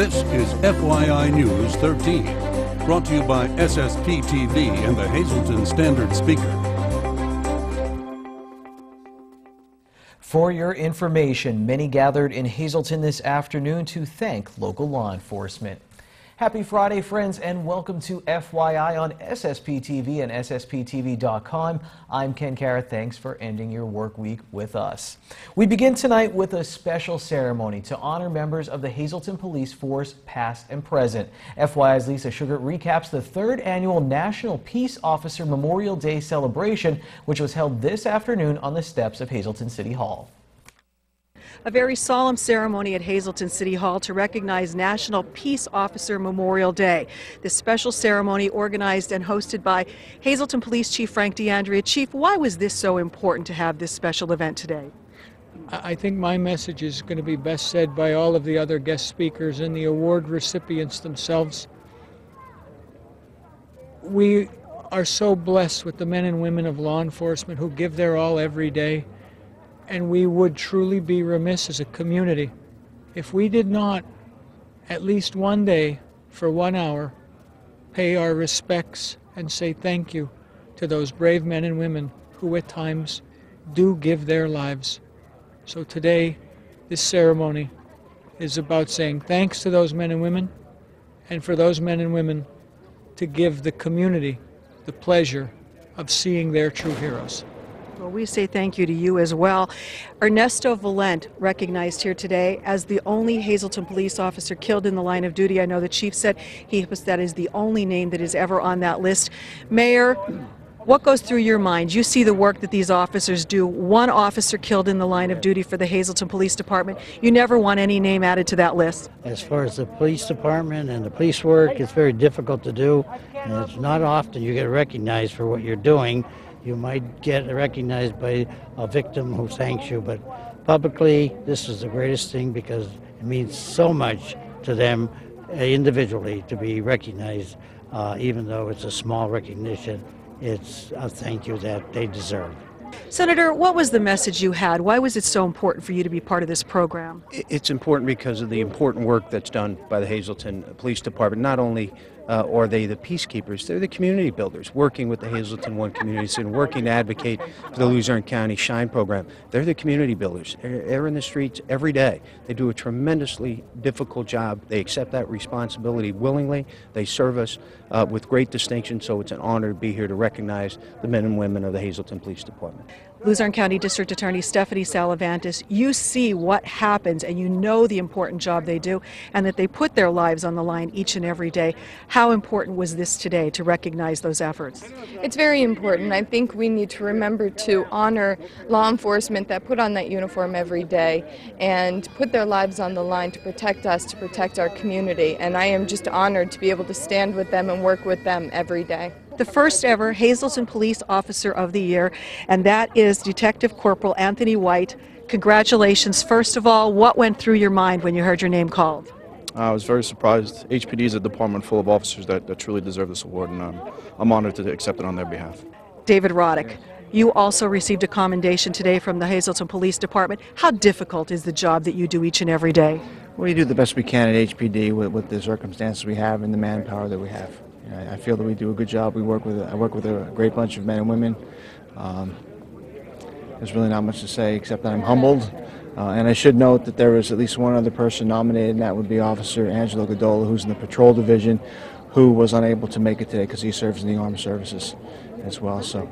This is FYI News 13, brought to you by SSP TV and the Hazleton Standard Speaker. For your information, many gathered in Hazleton this afternoon to thank local law enforcement. Happy Friday, friends, and welcome to FYI on SSP TV and SSPTV.com. I'm Ken Carrot. Thanks for ending your work week with us. We begin tonight with a special ceremony to honor members of the Hazleton Police Force, past and present. FYI's Lisa Shugart recaps the third annual National Peace Officer Memorial Day celebration, which was held this afternoon on the steps of Hazleton City Hall. A very solemn ceremony at Hazleton City Hall to recognize National Peace Officer Memorial Day. This special ceremony organized and hosted by Hazleton Police Chief Frank D'Andrea. Chief, why was this so important to have this special event today? I think my message is going to be best said by all of the other guest speakers and the award recipients themselves. We are so blessed with the men and women of law enforcement who give their all every day. And we would truly be remiss as a community if we did not, at least one day, for 1 hour, pay our respects and say thank you to those brave men and women who at times do give their lives. So today, this ceremony is about saying thanks to those men and women, and for those men and women to give the community the pleasure of seeing their true heroes. Well, we say thank you to you as well. Ernesto Valent, recognized here today as the only Hazleton police officer killed in the line of duty. I know the chief said that is the only name that is ever on that list. Mayor, what goes through your mind? You see the work that these officers do. One officer killed in the line of duty for the Hazleton Police Department. You never want any name added to that list. As far as the police department and the police work, it's very difficult to do, and it's not often you get recognized for what you're doing. You might get recognized by a victim who thanks you, but publicly, this is the greatest thing because it means so much to them individually to be recognized, even though it's a small recognition. It's a thank you that they deserve. Senator, what was the message you had? Why was it so important for you to be part of this program? It's important because of the important work that's done by the Hazleton Police Department. Not only are they the peacekeepers, they're the community builders, working with the Hazleton One communities and working to advocate for the Luzerne County Shine program. They're the community builders. They're in the streets every day. They do a tremendously difficult job. They accept that responsibility willingly. They serve us with great distinction, so it's an honor to be here to recognize the men and women of the Hazleton Police Department. Luzerne County District Attorney Stephanie Salavantis, you see what happens and you know the important job they do and that they put their lives on the line each and every day. How important was this today to recognize those efforts? It's very important. I think we need to remember to honor law enforcement that put on that uniform every day and put their lives on the line to protect us, to protect our community. And I am just honored to be able to stand with them and work with them every day. The first ever Hazleton Police Officer of the Year, and that is Detective Corporal Anthony White. Congratulations. First of all, what went through your mind when you heard your name called? I was very surprised. HPD is a department full of officers that truly deserve this award, and I'm honored to accept it on their behalf. David Roddick, you also received a commendation today from the Hazleton Police Department. How difficult is the job that you do each and every day? We do the best we can at HPD with the circumstances we have and the manpower that we have. I feel that we do a good job. I work with a great bunch of men and women. There's really not much to say except that I'm humbled. And I should note that there was at least one other person nominated, and that would be Officer Angelo Godola, who's in the patrol division, who was unable to make it today because he serves in the armed services as well. So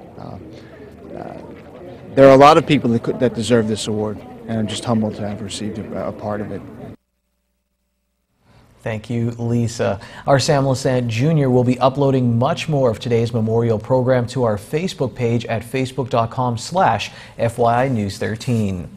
there are a lot of people that deserve this award, and I'm just humbled to have received a part of it. Thank you, Lisa. Our Sam Lassant Jr. will be uploading much more of today's memorial program to our Facebook page at facebook.com/FYI News 13.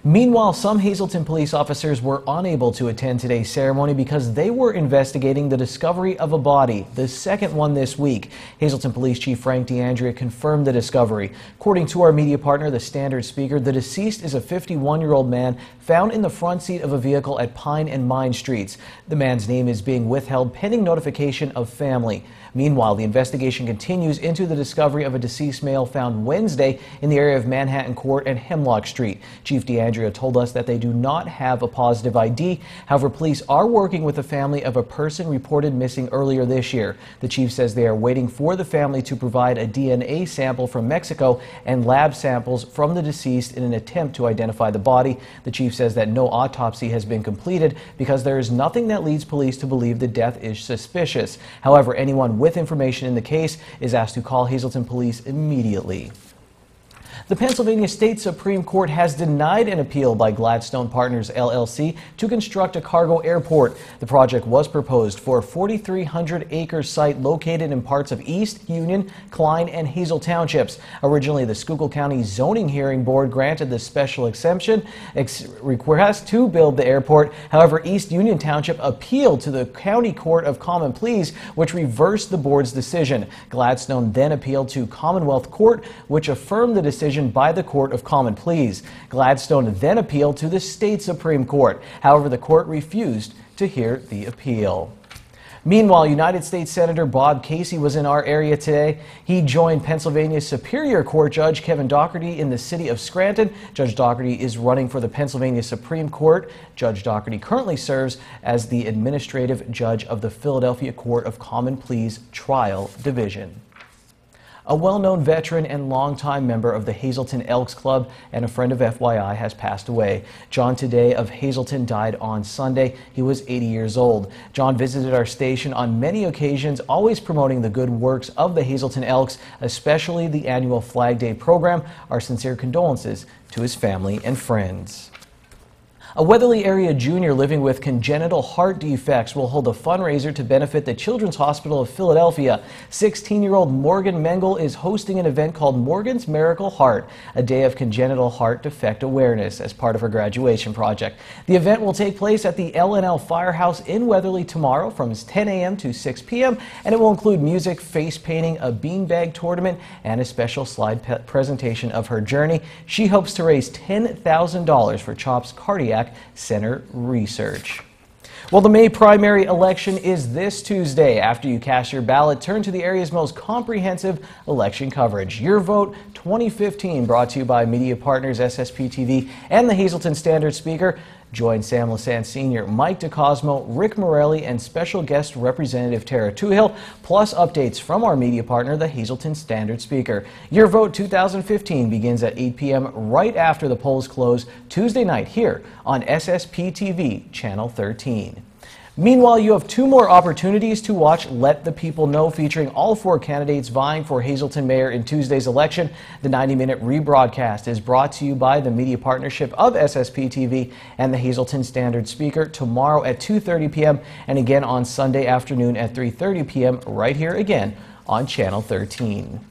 Meanwhile, some Hazleton police officers were unable to attend today's ceremony because they were investigating the discovery of a body, the second one this week. Hazleton Police Chief Frank D'Andrea confirmed the discovery. According to our media partner, the Standard Speaker, the deceased is a 51-year-old man found in the front seat of a vehicle at Pine and Mine Streets. The man's name is being withheld pending notification of family. Meanwhile, the investigation continues into the discovery of a deceased male found Wednesday in the area of Manhattan Court and Hemlock Street. Chief DeAndrea told us that they do not have a positive ID. However, police are working with the family of a person reported missing earlier this year. The chief says they are waiting for the family to provide a DNA sample from Mexico and lab samples from the deceased in an attempt to identify the body. The chief says that no autopsy has been completed because there is nothing that leads police to believe the death is suspicious. However, anyone with information in the case is asked to call Hazleton Police immediately. The Pennsylvania State Supreme Court has denied an appeal by Gladstone Partners LLC to construct a cargo airport. The project was proposed for a 4,300-acre site located in parts of East, Union, Klein, and Hazel Townships. Originally, the Schuylkill County Zoning Hearing Board granted the special exemption request to build the airport. However, East Union Township appealed to the County Court of Common Pleas, which reversed the board's decision. Gladstone then appealed to Commonwealth Court, which affirmed the decision by the Court of Common Pleas. Gladstone then appealed to the state Supreme Court. However, the court refused to hear the appeal. Meanwhile, United States Senator Bob Casey was in our area today. He joined Pennsylvania's Superior Court Judge Kevin Dougherty in the city of Scranton. Judge Dougherty is running for the Pennsylvania Supreme Court. Judge Dougherty currently serves as the administrative judge of the Philadelphia Court of Common Pleas Trial Division. A well-known veteran and longtime member of the Hazleton Elks Club and a friend of FYI has passed away. John Today of Hazleton died on Sunday. He was 80 years old. John visited our station on many occasions, always promoting the good works of the Hazleton Elks, especially the annual Flag Day program. Our sincere condolences to his family and friends. A Weatherly area junior living with congenital heart defects will hold a fundraiser to benefit the Children's Hospital of Philadelphia. 16-year-old Morgan Mengel is hosting an event called Morgan's Miracle Heart, a day of congenital heart defect awareness as part of her graduation project. The event will take place at the L&L Firehouse in Weatherly tomorrow from 10 a.m. to 6 p.m. and it will include music, face painting, a beanbag tournament, and a special slide presentation of her journey. She hopes to raise $10,000 for CHOP's Cardiac Center research. Well, the May primary election is this Tuesday. After you cast your ballot, turn to the area's most comprehensive election coverage. Your Vote 2015, brought to you by media partners SSP TV and the Hazleton Standard Speaker. Join Sam Lassant Sr., Mike DeCosmo, Rick Morelli, and special guest Representative Tara Toohill, plus updates from our media partner, the Hazleton Standard Speaker. Your Vote 2015 begins at 8 p.m. right after the polls close Tuesday night here on SSP TV, Channel 13. Meanwhile, you have two more opportunities to watch Let the People Know, featuring all four candidates vying for Hazleton Mayor in Tuesday's election. The 90-minute rebroadcast is brought to you by the media partnership of SSP TV and the Hazleton Standard Speaker tomorrow at 2:30 p.m. and again on Sunday afternoon at 3:30 p.m. right here again on Channel 13.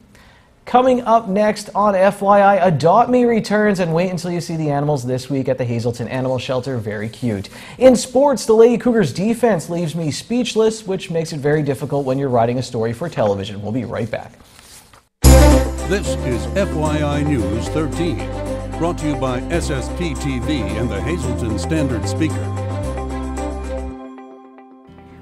Coming up next on FYI, Adopt Me returns, and wait until you see the animals this week at the Hazleton Animal Shelter. Very cute. In sports, the Lady Cougars defense leaves me speechless, which makes it very difficult when you're writing a story for television. We'll be right back. This is FYI News 13, brought to you by SSP TV and the Hazleton Standard Speaker.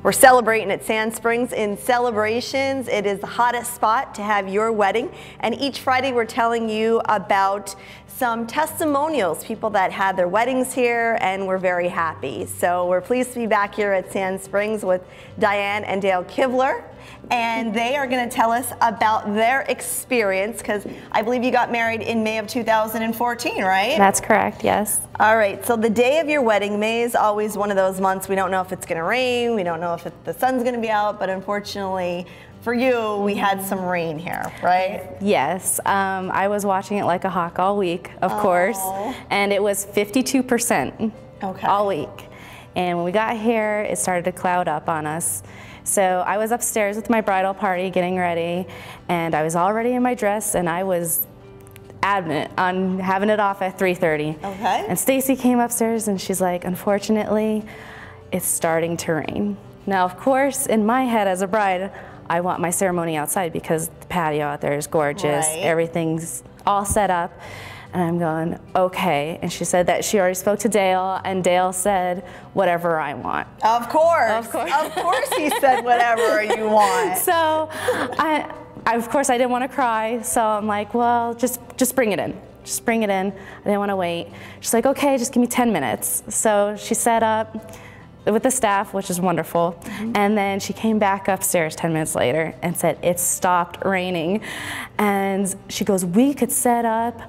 We're celebrating at Sand Springs in Celebrations. It is the hottest spot to have your wedding. And each Friday we're telling you about some testimonials, people that had their weddings here and were very happy. So we're pleased to be back here at Sand Springs with Diane and Dale Kivler. And they are going to tell us about their experience, because I believe you got married in May of 2014, right? That's correct, yes. All right, so the day of your wedding, May is always one of those months we don't know if it's going to rain, we don't know if the sun's going to be out, but unfortunately for you, we had some rain here, right? Yes, I was watching it like a hawk all week, of course, and it was 52% all week. And when we got here, it started to cloud up on us. So I was upstairs with my bridal party getting ready, and I was already in my dress, and I was adamant on having it off at 3:30. Okay. And Stacy came upstairs and she's like, unfortunately, it's starting to rain. Now, of course, in my head as a bride, I want my ceremony outside because the patio out there is gorgeous. Right. Everything's all set up. And I'm going, okay. And she said that she already spoke to Dale, and Dale said, whatever I want. Of course. Of course he said whatever you want. So of course I didn't want to cry. So I'm like, well, just bring it in. Just bring it in. I didn't want to wait. She's like, okay, just give me 10 minutes. So she set up with the staff, which is wonderful. And then she came back upstairs 10 minutes later and said, it stopped raining. And she goes, we could set up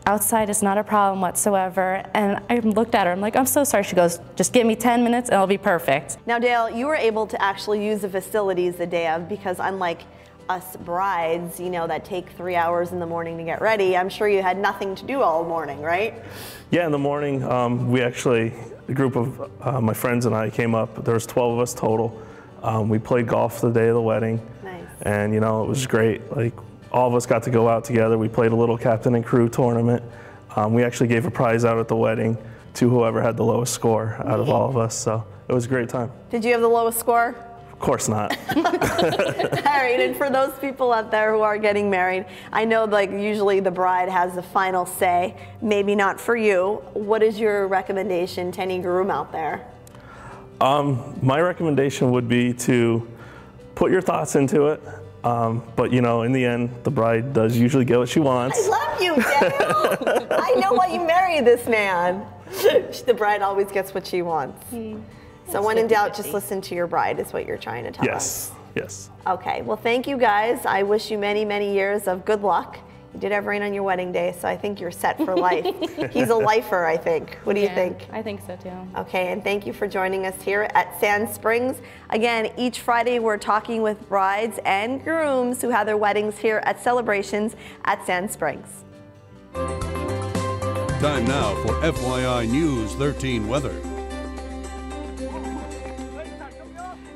outside, is not a problem whatsoever. And I looked at her, I'm like, I'm so sorry. She goes, just give me 10 minutes and it'll be perfect. Now, Dale, you were able to actually use the facilities the day of, because unlike us brides, you know, that take 3 hours in the morning to get ready, I'm sure you had nothing to do all morning, right? Yeah, in the morning, we actually, a group of my friends and I came up. There was 12 of us total. We played golf the day of the wedding. Nice. And, you know, it was great. Like, all of us got to go out together. We played a little captain and crew tournament. We actually gave a prize out at the wedding to whoever had the lowest score out of all of us. So it was a great time. Did you have the lowest score? Of course not. All right, and for those people out there who are getting married, I know like usually the bride has the final say, maybe not for you. What is your recommendation to any groom out there? My recommendation would be to put your thoughts into it. But you know, in the end, the bride does usually get what she wants. I love you, Dale. I know why you marry this man. The bride always gets what she wants. So when in doubt, just listen to your bride is what you're trying to tell us. Yes. Okay, well thank you guys. I wish you many, many years of good luck. You did have rain on your wedding day, so I think you're set for life. He's a lifer, I think. What do you think? I think so too. Okay, and thank you for joining us here at Sand Springs. Again, each Friday we're talking with brides and grooms who have their weddings here at Celebrations at Sand Springs. Time now for FYI News 13 weather.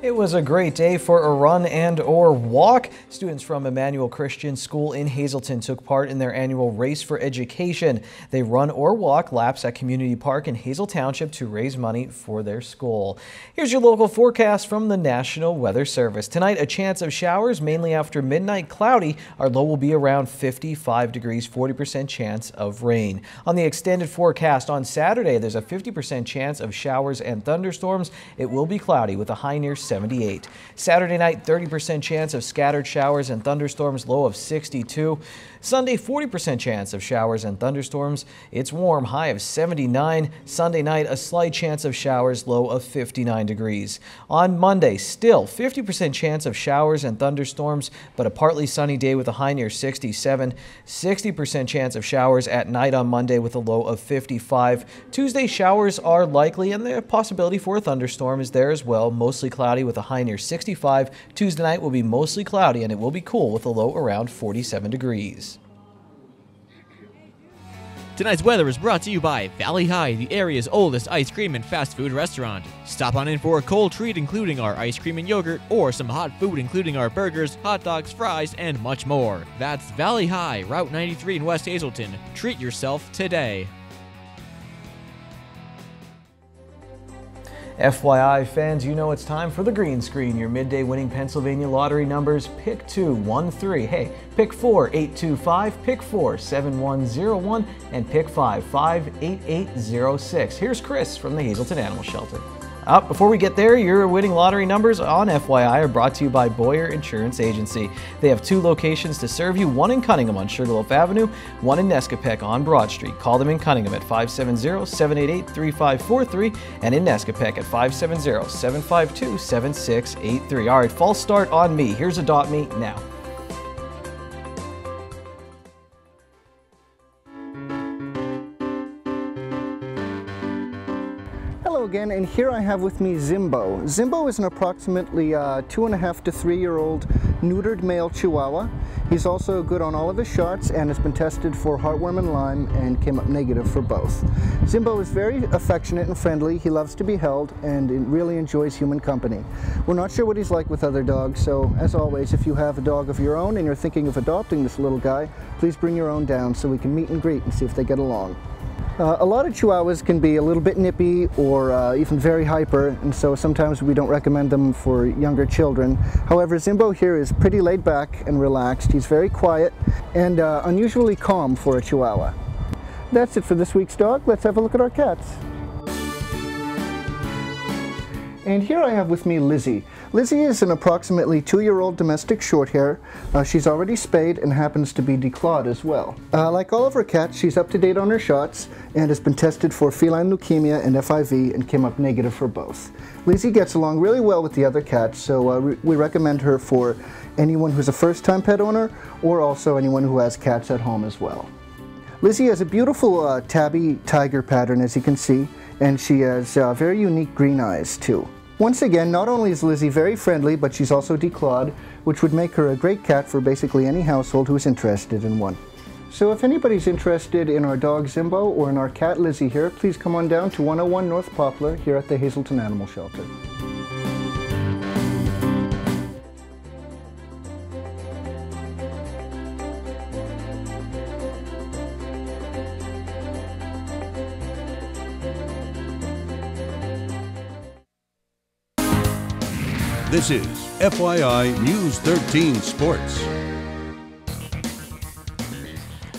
It was a great day for a run and or walk. Students from Emmanuel Christian School in Hazleton took part in their annual Race for Education. They run or walk laps at Community Park in Hazel Township to raise money for their school. Here's your local forecast from the National Weather Service. Tonight, a chance of showers, mainly after midnight, cloudy. Our low will be around 55 degrees, 40% chance of rain. On the extended forecast on Saturday, there's a 50% chance of showers and thunderstorms. It will be cloudy with a high near 78. Saturday night, 30% chance of scattered showers and thunderstorms, low of 62. Sunday, 40% chance of showers and thunderstorms. It's warm, high of 79. Sunday night, a slight chance of showers, low of 59 degrees. On Monday, still 50% chance of showers and thunderstorms, but a partly sunny day with a high near 67. 60% chance of showers at night on Monday with a low of 55. Tuesday, showers are likely, and the possibility for a thunderstorm is there as well. Mostly cloudy with a high near 65. Tuesday night will be mostly cloudy, and it will be cool with a low around 47 degrees. Tonight's weather is brought to you by Valley High, the area's oldest ice cream and fast food restaurant. Stop on in for a cold treat including our ice cream and yogurt, or some hot food including our burgers, hot dogs, fries, and much more. That's Valley High, Route 93 in West Hazleton. Treat yourself today. FYI fans, you know it's time for the green screen. Your midday winning Pennsylvania lottery numbers: pick 2, 1, 3. Hey, pick 4, 825, pick 4, 7101, and pick 5, 58806. Here's Chris from the Hazleton Animal Shelter. Before we get there, your winning lottery numbers on FYI are brought to you by Boyer Insurance Agency. They have 2 locations to serve you, one in Cunningham on Sugarloaf Avenue, one in Nescapec on Broad Street. Call them in Cunningham at 570-788-3543 and in Nescapec at 570-752-7683. All right, false start on me. Here's Adopt Me now. Again, and here I have with me Zimbo. Zimbo is an approximately 2.5 to 3-year-old neutered male Chihuahua. He's also good on all of his shots and has been tested for heartworm and Lyme and came up negative for both. Zimbo is very affectionate and friendly. He loves to be held and really enjoys human company. We're not sure what he's like with other dogs, so as always, if you have a dog of your own and you're thinking of adopting this little guy, please bring your own down so we can meet and greet and see if they get along. A lot of Chihuahuas can be a little bit nippy or even very hyper, and so sometimes we don't recommend them for younger children. However, Zimbo here is pretty laid back and relaxed. He's very quiet and unusually calm for a Chihuahua. That's it for this week's dog. Let's have a look at our cats. And here I have with me Lizzie. Lizzie is an approximately 2-year-old domestic shorthair. She's already spayed and happens to be declawed as well. Like all of her cats, she's up to date on her shots and has been tested for feline leukemia and FIV and came up negative for both. Lizzie gets along really well with the other cats, so we recommend her for anyone who's a first-time pet owner or also anyone who has cats at home as well. Lizzie has a beautiful tabby tiger pattern, as you can see, and she has very unique green eyes too. Once again, not only is Lizzie very friendly, but she's also declawed, which would make her a great cat for basically any household who is interested in one. So if anybody's interested in our dog Zimbo or in our cat Lizzie here, please come on down to 101 North Poplar here at the Hazelton Animal Shelter. This is FYI News 13 Sports.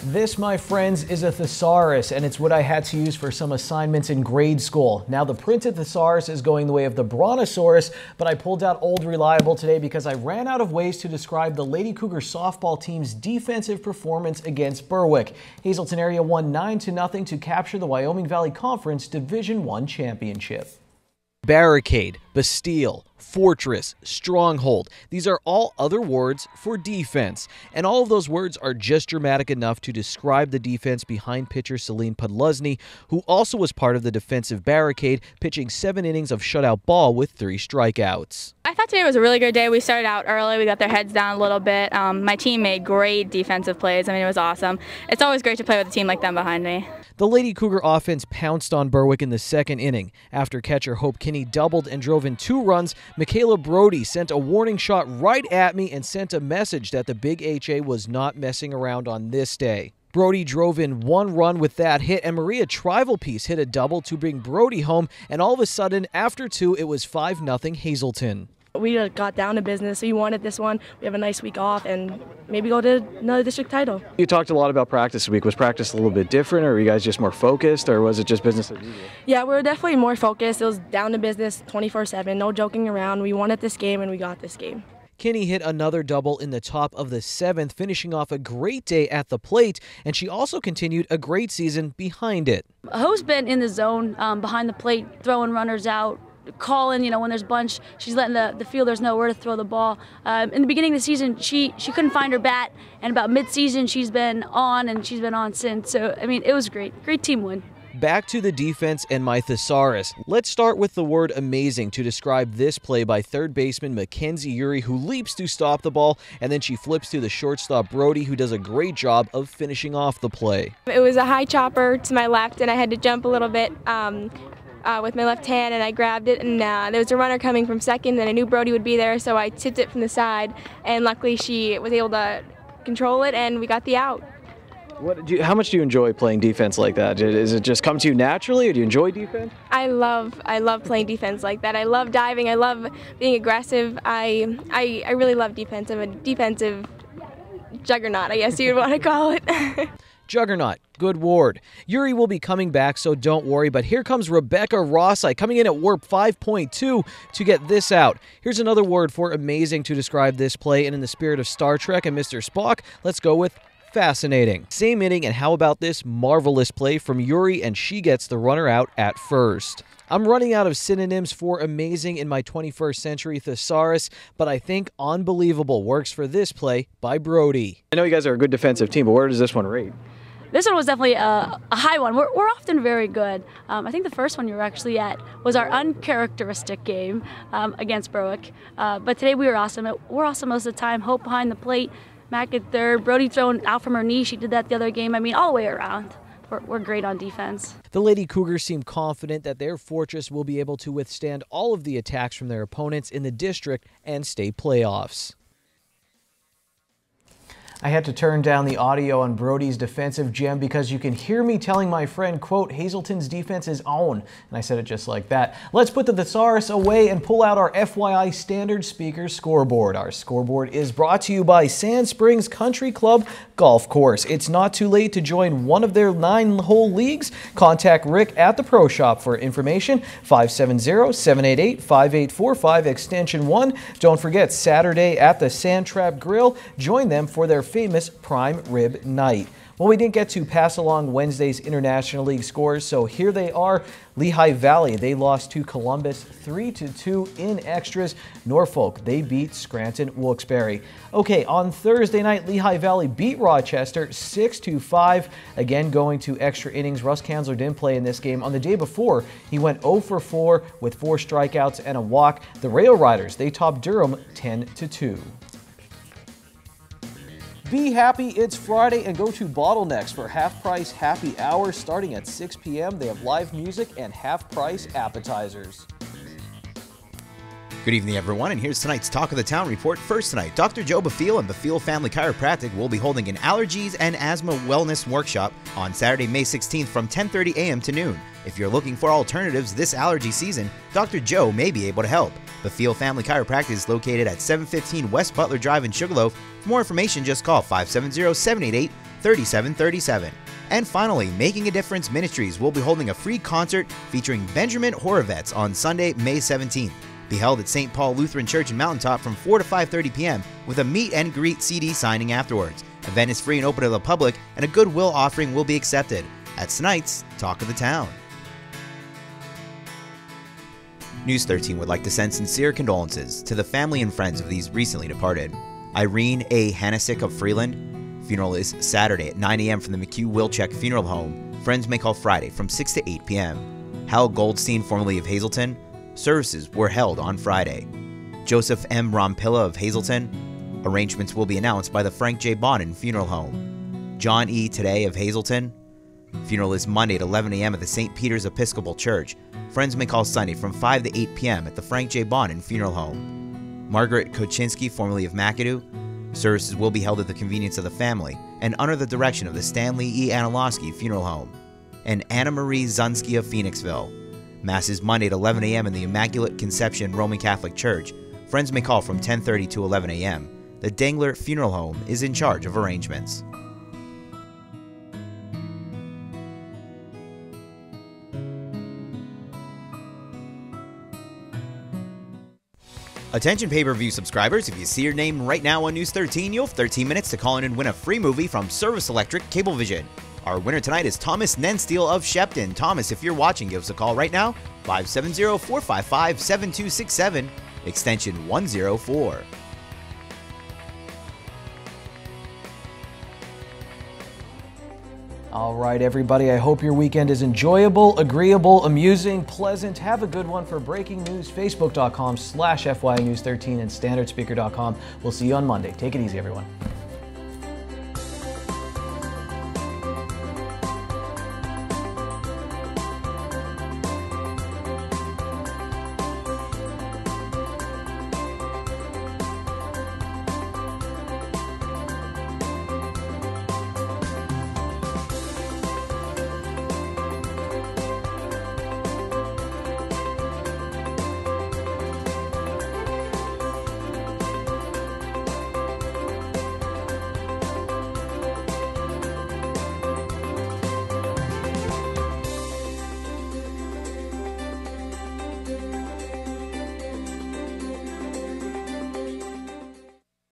This, my friends, is a thesaurus, and it's what I had to use for some assignments in grade school. Now, the printed thesaurus is going the way of the Brontosaurus, but I pulled out Old Reliable today because I ran out of ways to describe the Lady Cougar softball team's defensive performance against Berwick. Hazelton area won 9-0 to capture the Wyoming Valley Conference Division I championship. Barricade, Bastille, fortress, stronghold. These are all other words for defense. And all of those words are just dramatic enough to describe the defense behind pitcher Celine Podluzny, who also was part of the defensive barricade, pitching 7 innings of shutout ball with 3 strikeouts. I thought today was a really good day. We started out early. We got their heads down a little bit. My team made great defensive plays. I mean, it was awesome. It's always great to play with a team like them behind me. The Lady Cougar offense pounced on Berwick in the 2nd inning. After catcher Hope Kinney doubled and drove in 2 runs, Michaela Brody sent a warning shot right at me and sent a message that the Big HA was not messing around on this day. Brody drove in 1 run with that hit, and Maria Trivalpiece hit a double to bring Brody home, and all of a sudden, after 2, it was 5-0 Hazelton. We got down to business. We wanted this one. We have a nice week off and maybe go to another district title. You talked a lot about practice this week. Was practice a little bit different, or were you guys just more focused, or was it just business as usual? Yeah, we were definitely more focused. It was down to business 24/7, no joking around. We wanted this game and we got this game. Kinney hit another double in the top of the 7th, finishing off a great day at the plate, and she also continued a great season behind it. Ho's been in the zone behind the plate, throwing runners out, calling, when there's bunch, she's letting the fielders know where to throw the ball. In the beginning of the season, she couldn't find her bat, and about mid-season, she's been on, and she's been on since. So, I mean, it was great. Great team win. Back to the defense and my thesaurus. Let's start with the word amazing to describe this play by third baseman Mackenzie Uri, who leaps to stop the ball, and then she flips to the shortstop Brody, who does a great job of finishing off the play. It was a high chopper to my left, and I had to jump a little bit with my left hand, and I grabbed it, and there was a runner coming from second, and I knew Brody would be there, so I tipped it from the side, and luckily she was able to control it, and we got the out. How much do you enjoy playing defense like that? Does it just come to you naturally, or do you enjoy defense? I love playing defense like that. I love diving. I love being aggressive. I really love defense. I'm a defensive juggernaut, I guess you would want to call it. Juggernaut, good ward. Uri will be coming back, so don't worry, but here comes Rebecca Rossi coming in at warp 5.2 to get this out. Here's another word for amazing to describe this play, and in the spirit of Star Trek and Mr. Spock, let's go with fascinating. Same inning, and how about this marvelous play from Uri, and she gets the runner out at first. I'm running out of synonyms for amazing in my 21st century thesaurus, but I think unbelievable works for this play by Brody. I know you guys are a good defensive team, but where does this one rate? This one was definitely a high one. We're often very good. I think the first one you were actually at was our uncharacteristic game against Berwick. But today we were awesome. We're awesome most of the time. Hope behind the plate, Mac at third, Brody throwing out from her knee. She did that the other game. I mean, all the way around. We're great on defense. The Lady Cougars seem confident that their fortress will be able to withstand all of the attacks from their opponents in the district and state playoffs. I had to turn down the audio on Brody's defensive gem because you can hear me telling my friend, quote, Hazelton's defense is on. And I said it just like that. Let's put the thesaurus away and pull out our FYI Standard Speaker scoreboard. Our scoreboard is brought to you by Sand Springs Country Club Golf Course. It's not too late to join one of their 9-hole leagues. Contact Rick at the Pro Shop for information. 570-788-5845 extension 1. Don't forget Saturday at the Sand Trap Grill. Join them for their famous prime rib night. Well, we didn't get to pass along Wednesday's International League scores, so here they are. Lehigh Valley, they lost to Columbus 3-2 in extras. Norfolk, they beat Scranton Wilkes-Barre. Okay, on Thursday night, Lehigh Valley beat Rochester 6-5. Again, going to extra innings. Russ Kanzler didn't play in this game. On the day before, he went 0 for 4 with 4 strikeouts and a walk. The Rail Riders, they topped Durham 10-2. Be happy it's Friday and go to Bottlenecks for half-price happy hour starting at 6 p.m. They have live music and half-price appetizers. Good evening, everyone, and here's tonight's Talk of the Town report. First tonight, Dr. Joe Bafil and Bafil Family Chiropractic will be holding an allergies and asthma wellness workshop on Saturday, May 16th from 10:30 a.m. to noon. If you're looking for alternatives this allergy season, Dr. Joe may be able to help. Bafil Family Chiropractic is located at 715 West Butler Drive in Sugarloaf. For more information, just call 570-788-3737. And finally, Making a Difference Ministries will be holding a free concert featuring Benjamin Horovitz on Sunday, May 17th. Be held at St. Paul Lutheran Church in Mountaintop from 4 to 5:30 p.m. with a meet and greet CD signing afterwards. Event is free and open to the public, and a goodwill offering will be accepted. That's tonight's Talk of the Town. News 13 would like to send sincere condolences to the family and friends of these recently departed. Irene A. Hanasick of Freeland. Funeral is Saturday at 9 a.m. from the McHugh Wilczek Funeral Home. Friends may call Friday from 6 to 8 p.m. Hal Goldstein, formerly of Hazelton. Services were held on Friday. Joseph M. Rompilla of Hazelton. Arrangements will be announced by the Frank J. Bonin Funeral Home. John E. Today of Hazelton. Funeral is Monday at 11 a.m. at the St. Peter's Episcopal Church. Friends may call Sunday from 5 to 8 p.m. at the Frank J. Bonin Funeral Home. Margaret Koczynski, formerly of McAdoo. Services will be held at the convenience of the family and under the direction of the Stanley E. Anilowski Funeral Home. And Anna Marie Zunsky of Phoenixville. Mass is Monday at 11 a.m. in the Immaculate Conception Roman Catholic Church. Friends may call from 10:30 to 11 a.m. The Dangler Funeral Home is in charge of arrangements. Attention pay-per-view subscribers, if you see your name right now on News 13, you'll have 13 minutes to call in and win a free movie from Service Electric Cablevision. Our winner tonight is Thomas Nensteel of Shepton. Thomas, if you're watching, give us a call right now, 570-455-7267, extension 104. All right, everybody, I hope your weekend is enjoyable, agreeable, amusing, pleasant. Have a good one. For breaking news, facebook.com/FYNews13 and standardspeaker.com. We'll see you on Monday. Take it easy, everyone.